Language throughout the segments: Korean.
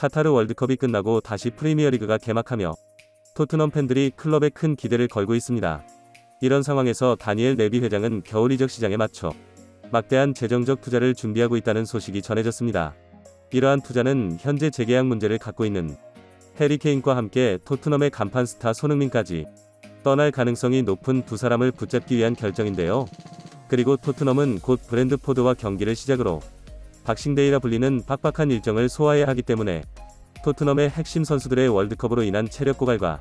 카타르 월드컵이 끝나고 다시 프리미어리그가 개막하며 토트넘 팬들이 클럽에 큰 기대를 걸고 있습니다. 이런 상황에서 다니엘 레비 회장은 겨울 이적 시장에 맞춰 막대한 재정적 투자를 준비하고 있다는 소식이 전해졌습니다. 이러한 투자는 현재 재계약 문제를 갖고 있는 해리 케인과 함께 토트넘의 간판 스타 손흥민까지 떠날 가능성이 높은 두 사람을 붙잡기 위한 결정인데요. 그리고 토트넘은 곧 브랜드포드와 경기를 시작으로 박싱데이라 불리는 빡빡한 일정을 소화해야 하기 때문에 토트넘의 핵심 선수들의 월드컵으로 인한 체력 고갈과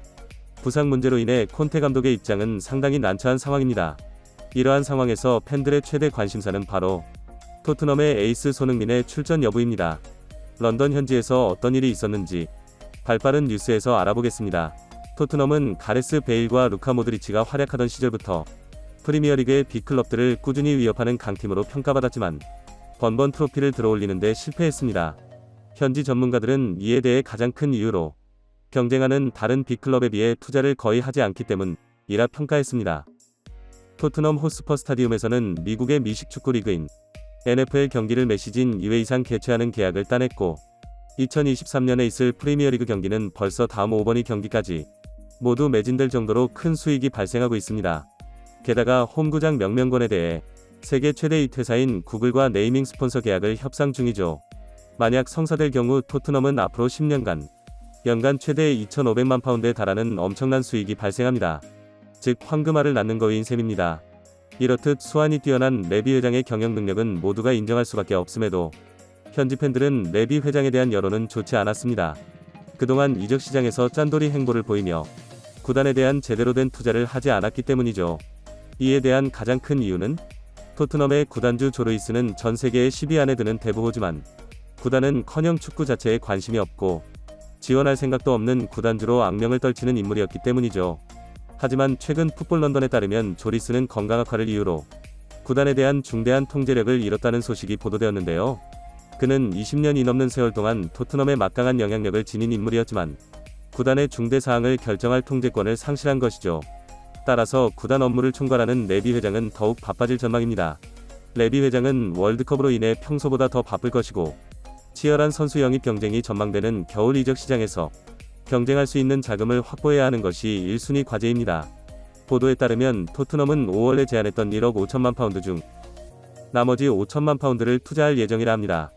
부상 문제로 인해 콘테 감독의 입장은 상당히 난처한 상황입니다. 이러한 상황에서 팬들의 최대 관심사는 바로 토트넘의 에이스 손흥민의 출전 여부입니다. 런던 현지에서 어떤 일이 있었는지 발빠른 뉴스에서 알아보겠습니다. 토트넘은 가레스 베일과 루카 모드리치가 활약하던 시절부터 프리미어리그의 빅클럽들을 꾸준히 위협하는 강팀으로 평가받았지만 번번 트로피를 들어올리는데 실패했습니다. 현지 전문가들은 이에 대해 가장 큰 이유로 경쟁하는 다른 빅클럽에 비해 투자를 거의 하지 않기 때문이라 평가했습니다. 토트넘 호스퍼 스타디움에서는 미국의 미식축구 리그인 NFL 경기를 매 시즌 2회 이상 개최하는 계약을 따냈고 2023년에 있을 프리미어리그 경기는 벌써 다음 오버니 경기까지 모두 매진될 정도로 큰 수익이 발생하고 있습니다. 게다가 홈구장 명명권에 대해 세계 최대 이트회사인 구글과 네이밍 스폰서 계약을 협상 중이죠. 만약 성사될 경우 토트넘은 앞으로 10년간 연간 최대 2,500만 파운드에 달하는 엄청난 수익이 발생합니다. 즉 황금알을 낳는 거인 셈입니다. 이렇듯 수완이 뛰어난 레비 회장의 경영 능력은 모두가 인정할 수밖에 없음에도 현지 팬들은 레비 회장에 대한 여론은 좋지 않았습니다. 그동안 이적 시장에서 짠돌이 행보를 보이며 구단에 대한 제대로 된 투자를 하지 않았기 때문이죠. 이에 대한 가장 큰 이유는 토트넘의 구단주 조르이스는 전 세계의 10위 안에 드는 대부호지만 구단은커녕 축구 자체에 관심이 없고 지원할 생각도 없는 구단주로 악명을 떨치는 인물이었기 때문이죠. 하지만 최근 풋볼 런던에 따르면 조리스는 건강 악화를 이유로 구단에 대한 중대한 통제력을 잃었다는 소식이 보도되었는데요. 그는 20년이 넘는 세월 동안 토트넘의 막강한 영향력을 지닌 인물이었지만 구단의 중대 사항을 결정할 통제권을 상실한 것이죠. 따라서 구단 업무를 총괄하는 레비 회장은 더욱 바빠질 전망입니다. 레비 회장은 월드컵으로 인해 평소보다 더 바쁠 것이고 치열한 선수 영입 경쟁이 전망되는 겨울 이적 시장에서 경쟁할 수 있는 자금을 확보해야 하는 것이 1순위 과제입니다. 보도에 따르면 토트넘은 5월에 제안했던 1억 5천만 파운드 중 나머지 5천만 파운드를 투자할 예정이라 합니다.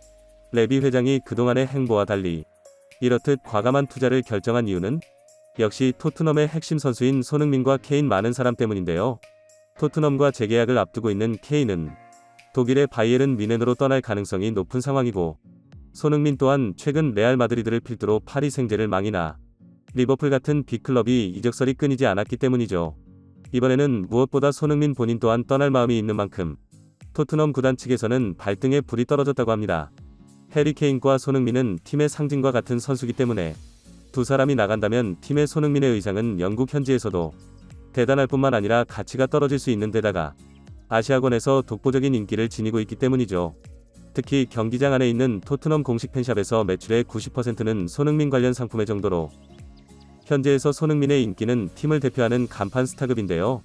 레비 회장이 그동안의 행보와 달리 이렇듯 과감한 투자를 결정한 이유는 역시 토트넘의 핵심 선수인 손흥민과 케인 많은 사람 때문인데요. 토트넘과 재계약을 앞두고 있는 케인은 독일의 바이에른 뮌헨으로 떠날 가능성이 높은 상황이고 손흥민 또한 최근 레알 마드리드를 필두로 파리 생제르맹이나 리버풀 같은 빅클럽이 이적설이 끊이지 않았기 때문이죠. 이번에는 무엇보다 손흥민 본인 또한 떠날 마음이 있는 만큼 토트넘 구단 측에서는 발등에 불이 떨어졌다고 합니다. 해리 케인과 손흥민은 팀의 상징과 같은 선수기 때문에 두 사람이 나간다면 팀의 손흥민의 의상은 영국 현지에서도 대단할 뿐만 아니라 가치가 떨어질 수 있는 데다가 아시아권에서 독보적인 인기를 지니고 있기 때문이죠. 특히 경기장 안에 있는 토트넘 공식 팬샵에서 매출의 90%는 손흥민 관련 상품의 정도로 현지에서 손흥민의 인기는 팀을 대표하는 간판 스타급인데요.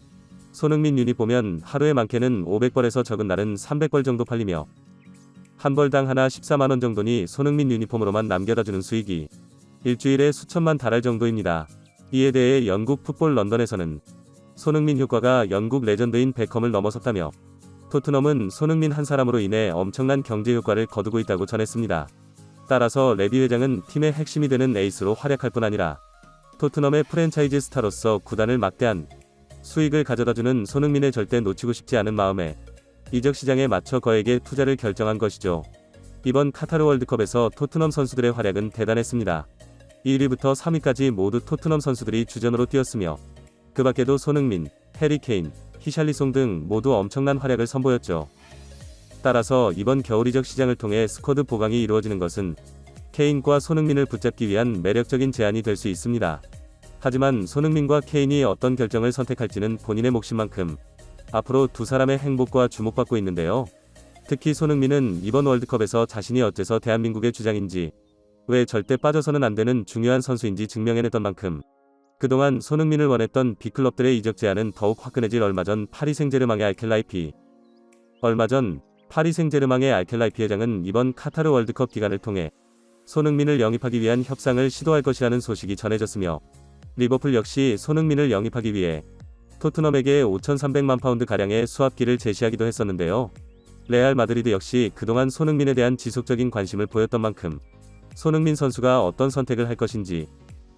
손흥민 유니폼은 하루에 많게는 500벌에서 적은 날은 300벌 정도 팔리며 한 벌당 하나 14만원 정도니 손흥민 유니폼으로만 남겨다주는 수익이 일주일에 수천만 달할 정도입니다. 이에 대해 영국 풋볼 런던에서는 손흥민 효과가 영국 레전드인 베컴을 넘어섰다며 토트넘은 손흥민 한 사람으로 인해 엄청난 경제 효과를 거두고 있다고 전했습니다. 따라서 레비 회장은 팀의 핵심이 되는 에이스로 활약할 뿐 아니라 토트넘의 프랜차이즈 스타로서 구단을 막대한 수익을 가져다주는 손흥민을 절대 놓치고 싶지 않은 마음에 이적 시장에 맞춰 거액의 투자를 결정한 것이죠. 이번 카타르 월드컵에서 토트넘 선수들의 활약은 대단했습니다. 1위부터 3위까지 모두 토트넘 선수들이 주전으로 뛰었으며 그 밖에도 손흥민, 해리 케인, 히샬리송 등 모두 엄청난 활약을 선보였죠. 따라서 이번 겨울 이적 시장을 통해 스쿼드 보강이 이루어지는 것은 케인과 손흥민을 붙잡기 위한 매력적인 제안이 될 수 있습니다. 하지만 손흥민과 케인이 어떤 결정을 선택할지는 본인의 몫인만큼 앞으로 두 사람의 행복과 주목받고 있는데요. 특히 손흥민은 이번 월드컵에서 자신이 어째서 대한민국의 주장인지 왜 절대 빠져서는 안 되는 중요한 선수인지 증명해냈던 만큼 그동안 손흥민을 원했던 빅클럽들의 이적 제안은 더욱 화끈해질 얼마 전 파리 생제르맹의 알켈라이피 회장은 이번 카타르 월드컵 기간을 통해 손흥민을 영입하기 위한 협상을 시도할 것이라는 소식이 전해졌으며 리버풀 역시 손흥민을 영입하기 위해 토트넘에게 5,300만 파운드 가량의 수합기를 제시하기도 했었는데요. 레알 마드리드 역시 그동안 손흥민에 대한 지속적인 관심을 보였던 만큼 손흥민 선수가 어떤 선택을 할 것인지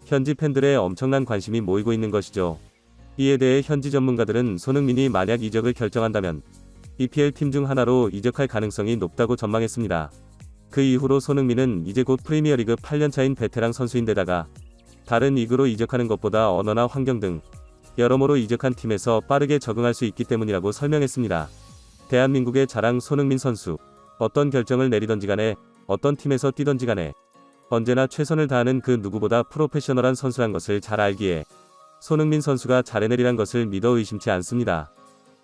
현지 팬들의 엄청난 관심이 모이고 있는 것이죠. 이에 대해 현지 전문가들은 손흥민이 만약 이적을 결정한다면 EPL 팀 중 하나로 이적할 가능성이 높다고 전망했습니다. 그 이후로 손흥민은 이제 곧 프리미어리그 8년차인 베테랑 선수인데다가 다른 리그로 이적하는 것보다 언어나 환경 등 여러모로 이적한 팀에서 빠르게 적응할 수 있기 때문이라고 설명했습니다. 대한민국의 자랑 손흥민 선수. 어떤 결정을 내리던지 간에 어떤 팀에서 뛰던지 간에 언제나 최선을 다하는 그 누구보다 프로페셔널한 선수란 것을 잘 알기에 손흥민 선수가 잘해내리란 것을 믿어 의심치 않습니다.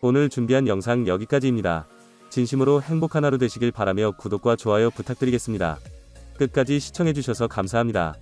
오늘 준비한 영상 여기까지입니다. 진심으로 행복한 하루 되시길 바라며 구독과 좋아요 부탁드리겠습니다. 끝까지 시청해주셔서 감사합니다.